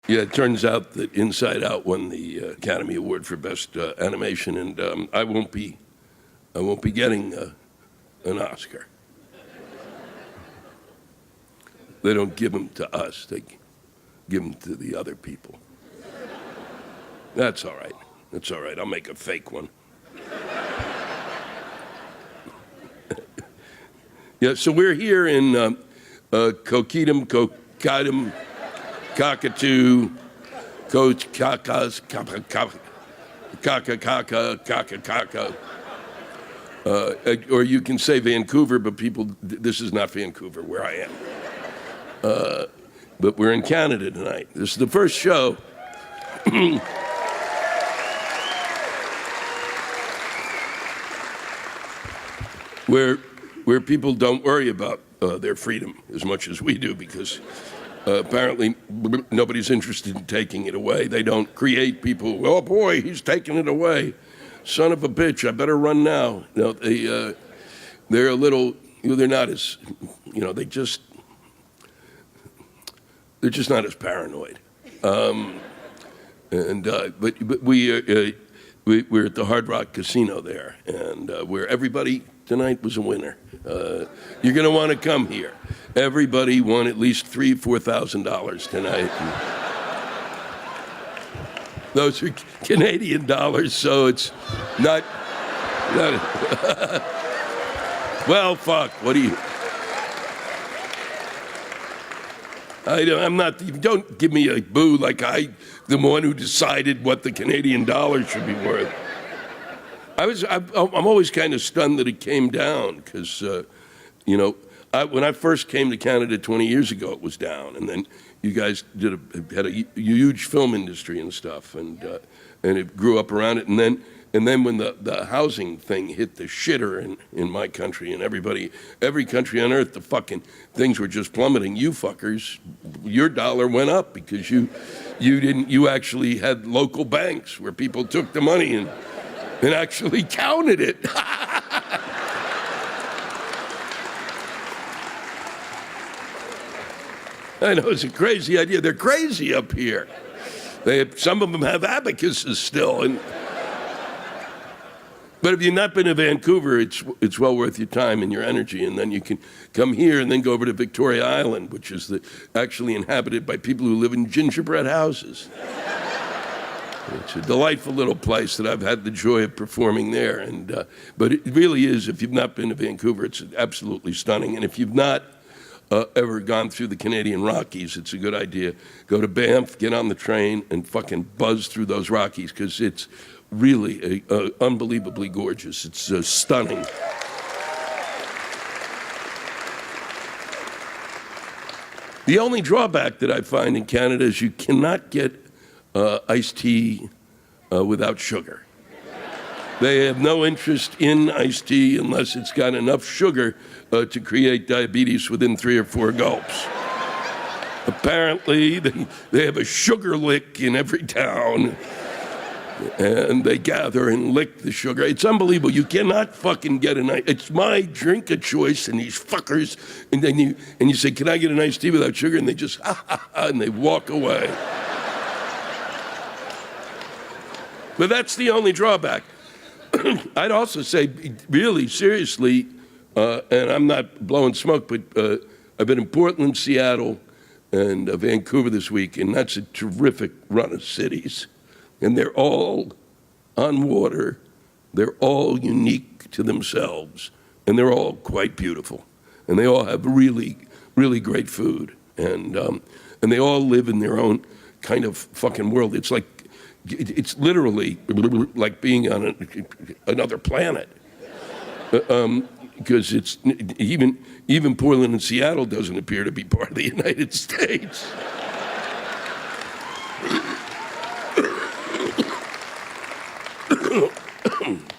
Yeah, it turns out that Inside Out won the Academy Award for Best Animation, and I won't be getting an Oscar. They don't give them to us; they give them to the other people. That's all right. That's all right. I'll make a fake one. Yeah. So we're here in Coquitlam, Cockatoo, Coach Kakas, Kaka. Or you can say Vancouver, but this is not Vancouver where I am. But we're in Canada tonight. This is the first show. where people don't worry about their freedom as much as we do, because apparently nobody's interested in taking it away. They don't create people, oh boy, he's taking it away. Son of a bitch, I better run now. No, they're a little, they're not as, they're just not as paranoid. But we're at the Hard Rock Casino there, and where everybody tonight was a winner. You're going to want to come here. Everybody won at least $3,000-4,000 tonight. Those are Canadian dollars, so it's not well, fuck. What do you? I'm not. Don't give me a boo like the one who decided what the Canadian dollar should be worth. I'm always kind of stunned that it came down, because, when I first came to Canada 20 years ago, it was down, and then you guys had a huge film industry and stuff, and it grew up around it, and then when the housing thing hit the shitter in my country, and every country on earth, the fucking things were just plummeting. You fuckers, your dollar went up because you actually had local banks where people took the money and actually counted it. I know, it's a crazy idea. They're crazy up here. Some of them have abacuses still. But if you've not been to Vancouver, it's well worth your time and your energy. And then you can come here and then go over to Victoria Island, which is actually inhabited by people who live in gingerbread houses. It's a delightful little place that I've had the joy of performing there. But it really is, if you've not been to Vancouver, it's absolutely stunning. And if you've not ever gone through the Canadian Rockies, it's a good idea. Go to Banff, get on the train, and fucking buzz through those Rockies, because it's really unbelievably gorgeous. It's stunning. The only drawback that I find in Canada is you cannot get iced tea without sugar. They have no interest in iced tea unless it's got enough sugar to create diabetes within 3 or 4 gulps. Apparently, they have a sugar lick in every town, and they gather and lick the sugar. It's unbelievable. You cannot fucking get it's my drink of choice, and these fuckers, and then you say, can I get an iced tea without sugar? And they just, and they walk away. But that's the only drawback. I'd also say, really seriously, and I'm not blowing smoke, but I've been in Portland, Seattle, and Vancouver this week, and that's a terrific run of cities. And they're all on water, they're all unique to themselves, and they're all quite beautiful. And they all have really, really great food. And they all live in their own kind of fucking world. It's literally like being on another planet. Because it's even Portland and Seattle doesn't appear to be part of the United States.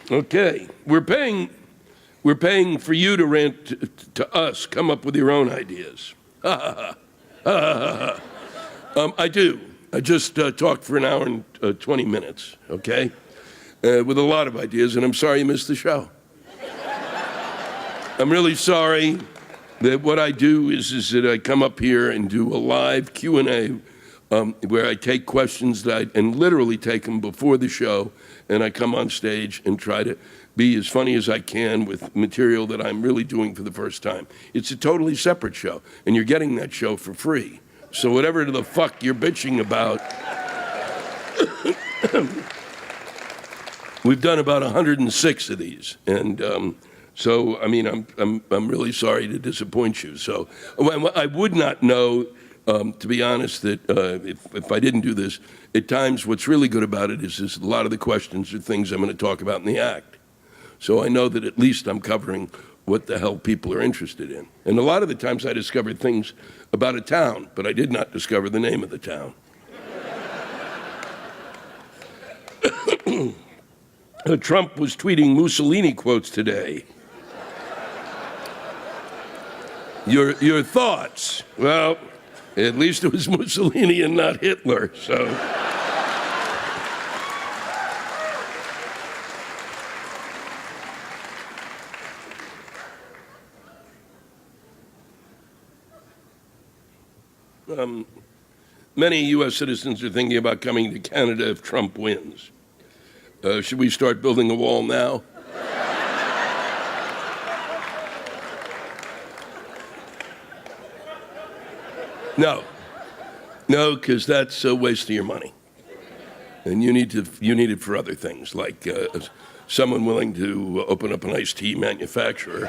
Okay, we're paying for you to rant to us. Come up with your own ideas. I do. I just talked for an hour and 20 minutes, okay? With a lot of ideas, and I'm sorry you missed the show. I'm really sorry that what I do is that I come up here and do a live Q&A where I take questions and literally take them before the show, and I come on stage and try to be as funny as I can with material that I'm really doing for the first time. It's a totally separate show, and you're getting that show for free. So whatever the fuck you're bitching about, we've done about 106 of these, and so I mean I'm really sorry to disappoint you. So I would not know, to be honest, that if I didn't do this, at times what's really good about it is a lot of the questions are things I'm going to talk about in the act. So I know that at least I'm covering what the hell people are interested in. And a lot of the times I discovered things about a town, but I did not discover the name of the town. Trump was tweeting Mussolini quotes today. Your thoughts? Well, at least it was Mussolini and not Hitler, so. Many U.S. citizens are thinking about coming to Canada if Trump wins. Should we start building a wall now? No, because that's a waste of your money, and you need it for other things, like someone willing to open up an iced tea manufacturer,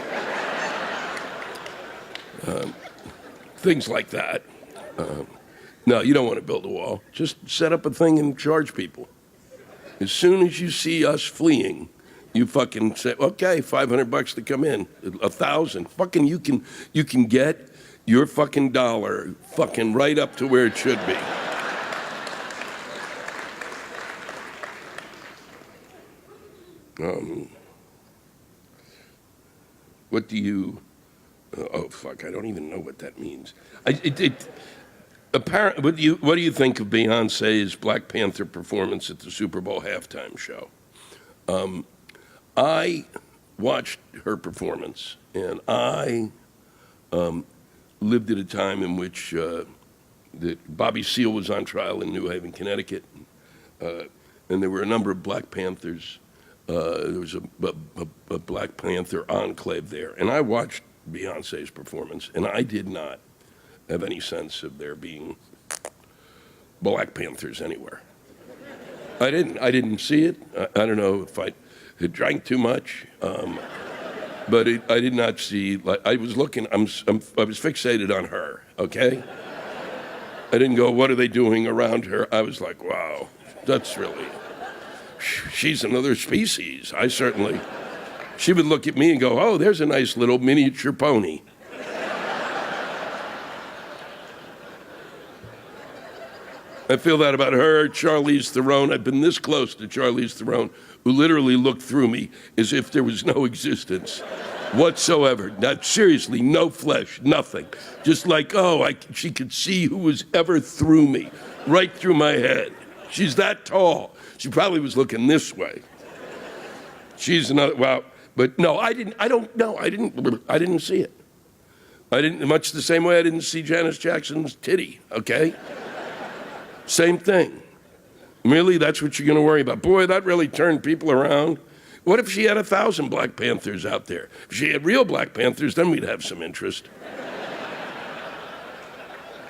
things like that. No, you don't want to build a wall. Just set up a thing and charge people. As soon as you see us fleeing, you fucking say, okay, $500 to come in, $1,000. Fucking you can get your fucking dollar fucking right up to where it should be. What do you? Oh fuck! I don't even know what that means. Apparently, what do you think of Beyonce's Black Panther performance at the Super Bowl halftime show? I watched her performance, and I lived at a time in which Bobby Seale was on trial in New Haven, Connecticut, and there were a number of Black Panthers. There was a Black Panther enclave there, and I watched Beyonce's performance, and I did not have any sense of there being Black Panthers anywhere. I didn't see it. I don't know if I had drank too much, but I did not see. Like, I was looking. I was fixated on her. Okay. I didn't go, what are they doing around her? I was like, wow, that's really. She's another species. She would look at me and go, oh, there's a nice little miniature pony. I feel that about her, Charlize Theron. I've been this close to Charlize Theron, who literally looked through me as if there was no existence whatsoever. Not seriously, no flesh, nothing. Just like, she could see who was ever through me, right through my head. She's that tall. She probably was looking this way. She's another, wow. But no, I didn't see it. I didn't, much the same way I didn't see Janis Jackson's titty, okay? Same thing. Really, that's what you're going to worry about? Boy, that really turned people around. What if she had 1,000 Black Panthers out there? If she had real Black Panthers, then we'd have some interest.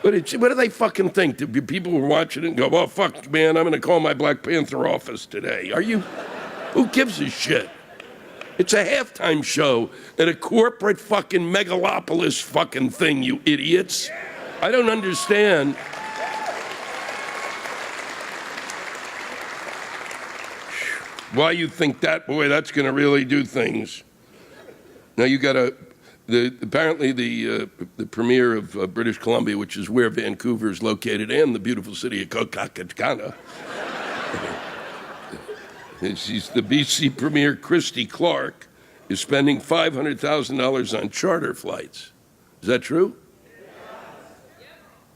What do they fucking think? People were watching it and go, oh, fuck, man, I'm going to call my Black Panther office today. Who gives a shit? It's a halftime show at a corporate fucking megalopolis fucking thing, you idiots. I don't understand. Why you think that? Boy, that's going to really do things. Now you got apparently the premier of British Columbia, which is where Vancouver is located, and the beautiful city of Coquitlam. She's the BC premier, Christy Clark, is spending $500,000 on charter flights. Is that true?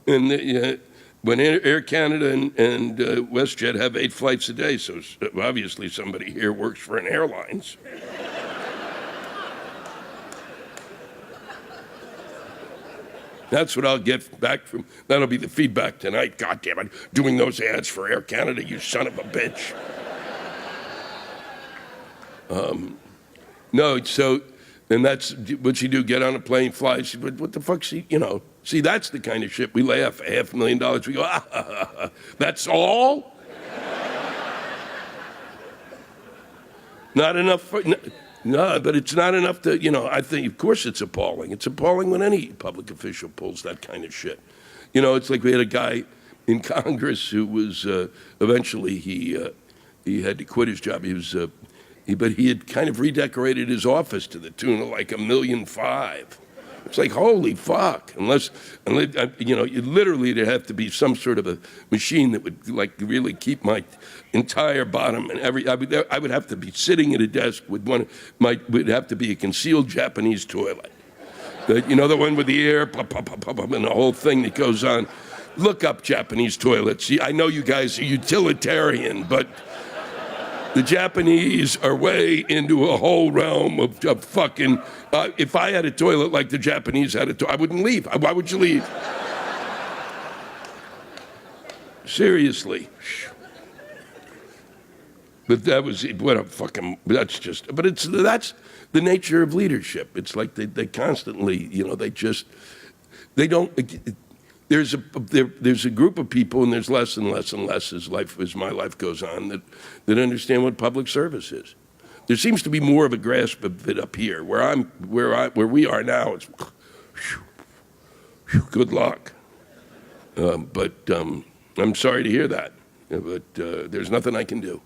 And when Air Canada and WestJet have 8 flights a day, so obviously somebody here works for an airlines. That's what I'll get back from, that'll be the feedback tonight. God damn it, doing those ads for Air Canada, you son of a bitch. No, so, and that's, what'd she do, get on a plane, fly? She, what the fuck, see, that's the kind of shit we laugh at, $500,000, we go, that's all? Not enough for, no, but it's not enough to, I think, of course it's appalling. It's appalling when any public official pulls that kind of shit. It's like we had a guy in Congress who was, eventually he had to quit his job. But he had kind of redecorated his office to the tune of like $1.5 million. It's like, holy fuck. Unless literally there'd have to be some sort of a machine that would like really keep my entire bottom and I would have to be sitting at a desk with would have to be a concealed Japanese toilet. The one with the air, pop, pop, pop, pop, and the whole thing that goes on. Look up Japanese toilets. I know you guys are utilitarian, but the Japanese are way into a whole realm of fucking, if I had a toilet like the Japanese had a toilet, I wouldn't leave. Why would you leave? Seriously. But that was, what a fucking, that's the nature of leadership. It's like they constantly, they don't, there's a group of people, and there's less and less and less as my life goes on, that understand what public service is. There seems to be more of a grasp of it up here. Where we are now, it's good luck. But I'm sorry to hear that. But there's nothing I can do.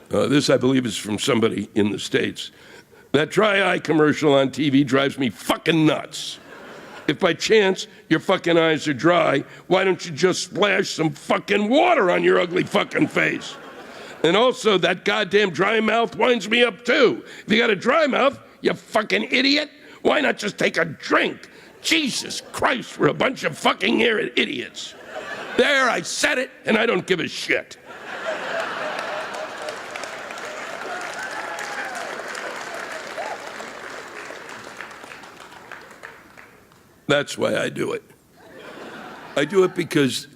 This, I believe, is from somebody in the States. That dry eye commercial on TV drives me fucking nuts. If by chance your fucking eyes are dry, why don't you just splash some fucking water on your ugly fucking face? And also, that goddamn dry mouth winds me up too. If you got a dry mouth, you fucking idiot, why not just take a drink? Jesus Christ, we're a bunch of fucking idiots. There, I said it, and I don't give a shit. That's why I do it. I do it because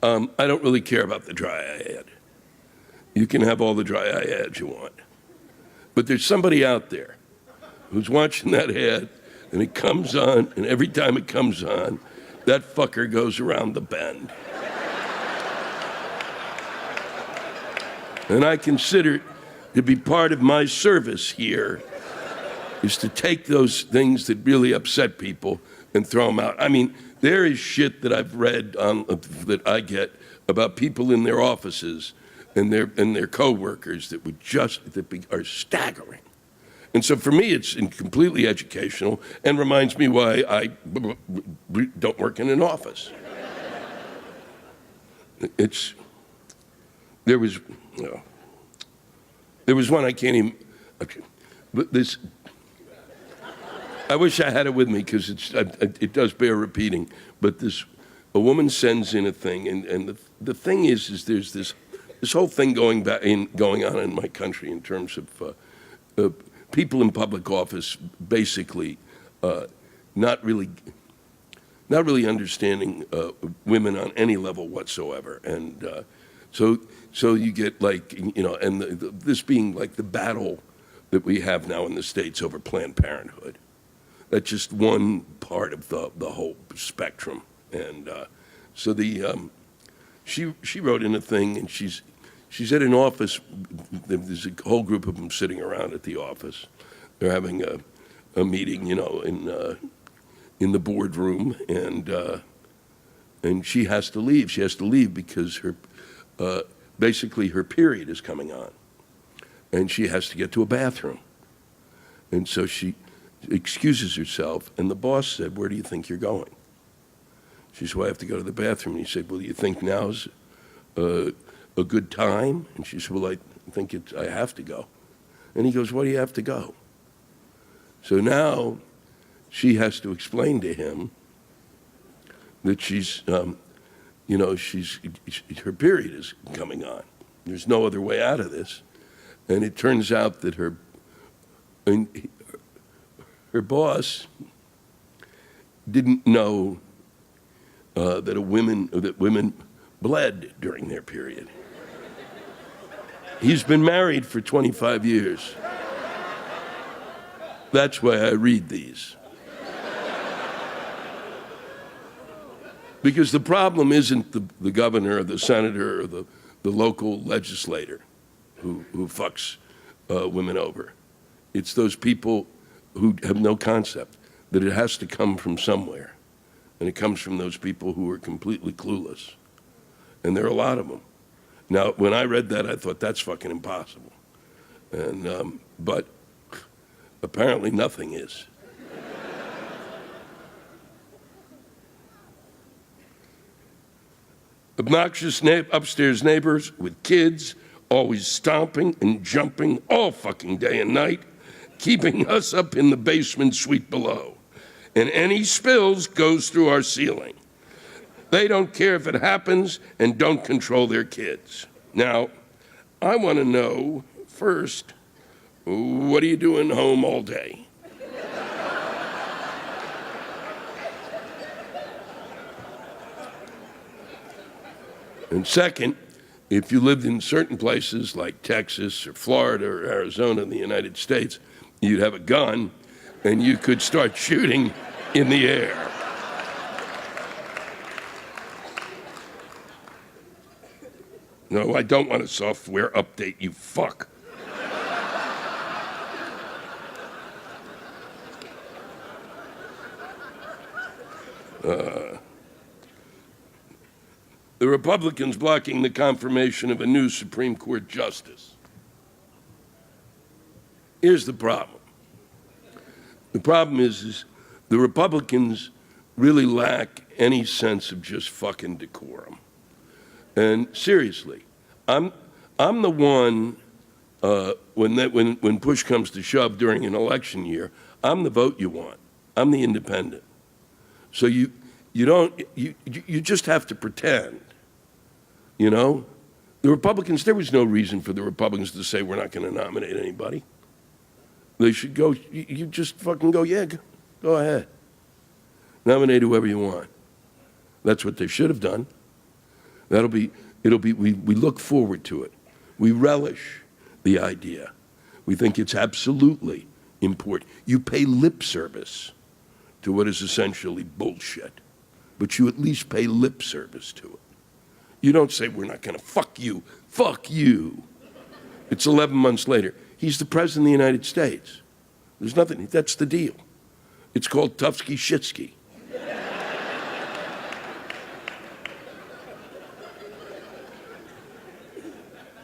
I don't really care about the dry eye ad. You can have all the dry eye ads you want. But there's somebody out there who's watching that ad, and it comes on, and every time it comes on, that fucker goes around the bend. And I consider to be part of my service here is to take those things that really upset people and throw them out. I mean, there is shit that I've read that I get about people in their offices and their coworkers that are staggering. And so for me, it's completely educational and reminds me why I don't work in an office. There was one I can't even. Okay, but this. I wish I had it with me because it does bear repeating. But a woman sends in a thing, and the thing is there's this whole thing going on in my country in terms of people in public office basically not really understanding women on any level whatsoever, and so you get and this being like the battle that we have now in the States over Planned Parenthood. That's just one part of the whole spectrum, and so she wrote in a thing, and she's at an office. There's a whole group of them sitting around at the office. They're having a meeting, in the boardroom, and she has to leave. She has to leave because basically her period is coming on, and she has to get to a bathroom, and so she excuses herself, and the boss said, "Where do you think you're going?" She said, "Well, I have to go to the bathroom." And he said, "Well, do you think now's a good time?" And she said, "Well, I think I have to go." And he goes, "Why do you have to go?" So now she has to explain to him that her period is coming on. There's no other way out of this. And it turns out that her boss didn't know that women bled during their period. He's been married for 25 years. That's why I read these. Because the problem isn't the governor or the senator or the local legislator who fucks women over. It's those people who have no concept that it has to come from somewhere. And it comes from those people who are completely clueless. And there are a lot of them. Now, when I read that, I thought, that's fucking impossible. And, but apparently nothing is. Obnoxious upstairs neighbors with kids, always stomping and jumping all fucking day and night, keeping us up in the basement suite below. And any spills goes through our ceiling. They don't care if it happens and don't control their kids. Now, I want to know, first, what are you doing home all day? And second, if you lived in certain places like Texas or Florida or Arizona in the United States, you'd have a gun and you could start shooting in the air. No, I don't want a software update, you fuck. The Republicans blocking the confirmation of a new Supreme Court justice. Here's the problem. The problem is the Republicans really lack any sense of just fucking decorum. And seriously, I'm the one when push comes to shove during an election year, I'm the vote you want. I'm the independent. So you just have to pretend. You know, the Republicans, there was no reason for the Republicans to say we're not going to nominate anybody. They should go, you just fucking go, yeah, go ahead. Nominate whoever you want. That's what they should have done. We look forward to it. We relish the idea. We think it's absolutely important. You pay lip service to what is essentially bullshit, but you at least pay lip service to it. You don't say, we're not going to fuck you. Fuck you. It's 11 months later. He's the president of the United States. There's nothing, that's the deal. It's called Tufsky Shitsky.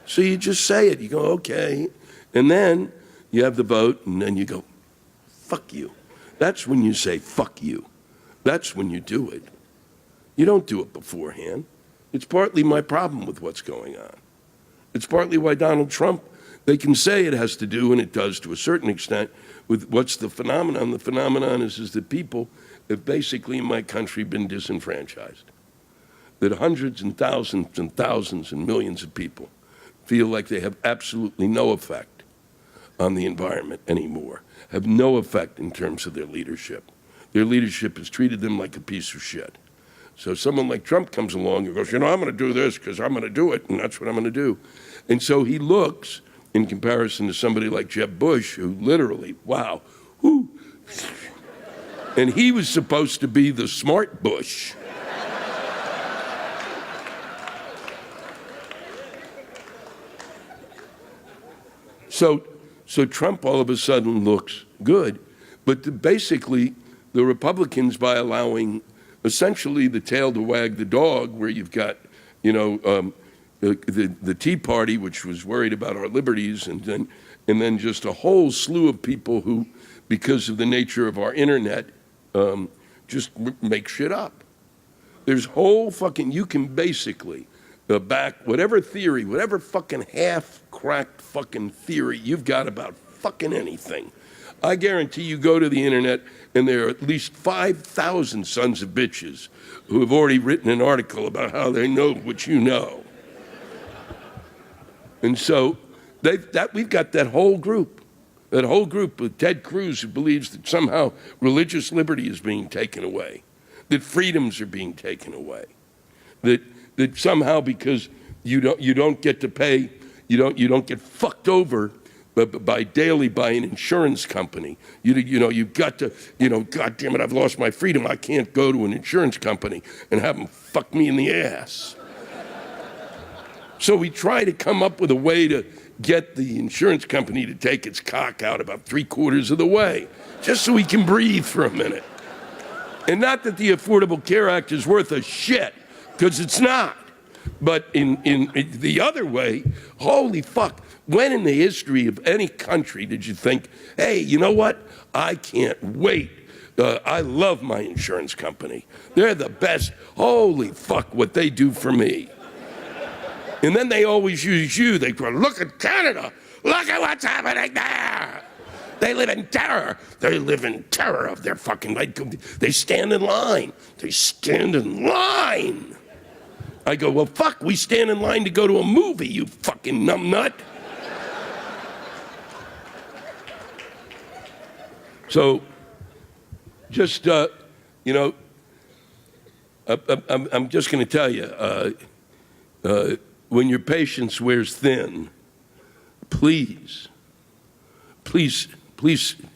So you just say it. You go, okay. And then you have the vote, and then you go, fuck you. That's when you say, fuck you. That's when you do it. You don't do it beforehand. It's partly my problem with what's going on. It's partly why Donald Trump, they can say it has to do, and it does to a certain extent, with what's the phenomenon. The phenomenon is that people have basically in my country been disenfranchised. That hundreds and thousands and millions of people feel like they have absolutely no effect on the environment anymore, have no effect in terms of their leadership. Their leadership has treated them like a piece of shit. So someone like Trump comes along and goes, I'm going to do this because I'm going to do it, and that's what I'm going to do. And so he looks, in comparison to somebody like Jeb Bush, who literally, wow, whoo. And he was supposed to be the smart Bush. So Trump all of a sudden looks good, but basically the Republicans, by allowing essentially the tail to wag the dog, where you've got, the Tea Party, which was worried about our liberties, and then just a whole slew of people who, because of the nature of our internet, just make shit up. There's whole fucking, you can basically back whatever theory, whatever fucking half-cracked fucking theory you've got about fucking anything. I guarantee you go to the internet and there are at least 5,000 sons of bitches who have already written an article about how they know what you know. And so We've got that whole group with Ted Cruz, who believes that somehow religious liberty is being taken away, that freedoms are being taken away, that somehow because you don't get to pay, you don't get fucked over by an insurance company. You've got to, God damn it, I've lost my freedom. I can't go to an insurance company and have them fuck me in the ass. So we try to come up with a way to get the insurance company to take its cock out about 3/4 of the way, just so we can breathe for a minute. And not that the Affordable Care Act is worth a shit, because it's not. But in the other way, holy fuck, when in the history of any country did you think, hey, you know what? I can't wait. I love my insurance company. They're the best. Holy fuck, what they do for me. And then they always use you. They go, look at Canada. Look at what's happening there. They live in terror. They live in terror of their fucking life. They stand in line. They stand in line. I go, well, fuck, we stand in line to go to a movie, you fucking numbnut. So, just, I'm just going to tell you, when your patience wears thin, please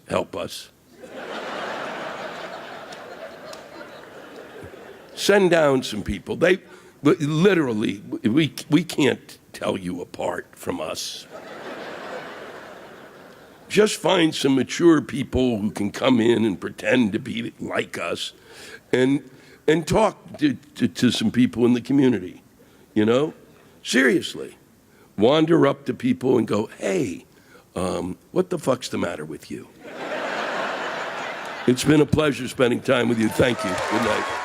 help us. Send down some people. But literally, we can't tell you apart from us. Just find some mature people who can come in and pretend to be like us and talk to some people in the community, Seriously. Wander up to people and go, hey, what the fuck's the matter with you? It's been a pleasure spending time with you. Thank you. Good night.